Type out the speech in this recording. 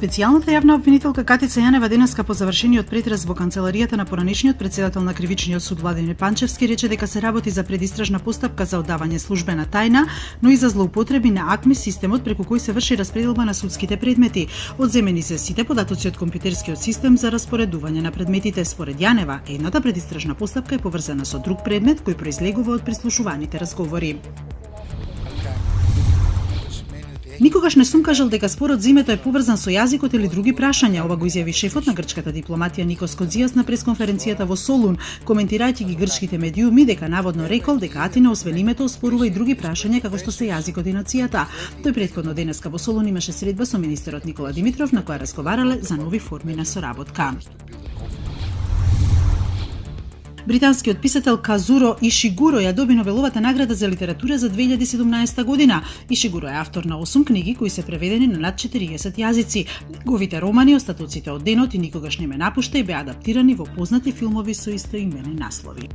Специјалната јавна обвинителка Катица Јанева денеска по завршениот претрес во канцеларијата на поранешниот председател на Кривичниот суд Владимир Панчевски рече дека се работи за предистражна постапка за оддавање службена тајна, но и за злоупотреби на АКМИ системот преку кој се врши распределба на судските предмети. Одземени се сите податоци од компјутерскиот систем за распоредување на предметите. Според Јанева, едната предистражна постапка е поврзана со друг предмет кој произлегува од прислушуваните разговори. Никогаш не сум кажал дека спорот за името е поврзан со јазикот или други прашања, ова го изјави шефот на грчката дипломатија Никос Кодзијас на пресконференцијата во Солун, коментирајќи ги грчките медиуми дека наводно рекол дека Атина освен името оспорува и други прашања како што се јазикот и нацијата. Тој претходно денеска во Солун имаше средба со министерот Никола Димитров на која разговарале за нови форми на соработка. Британскиот писател Казуро Ишигуро ја доби Нобеловата награда за литература за 2017 година. Ишигуро е автор на 8 книги кои се преведени на над 40 јазици. Неговите романи Остатоците од денот и Никогаш не ме напушта и беа адаптирани во познати филмови со истоимени наслови.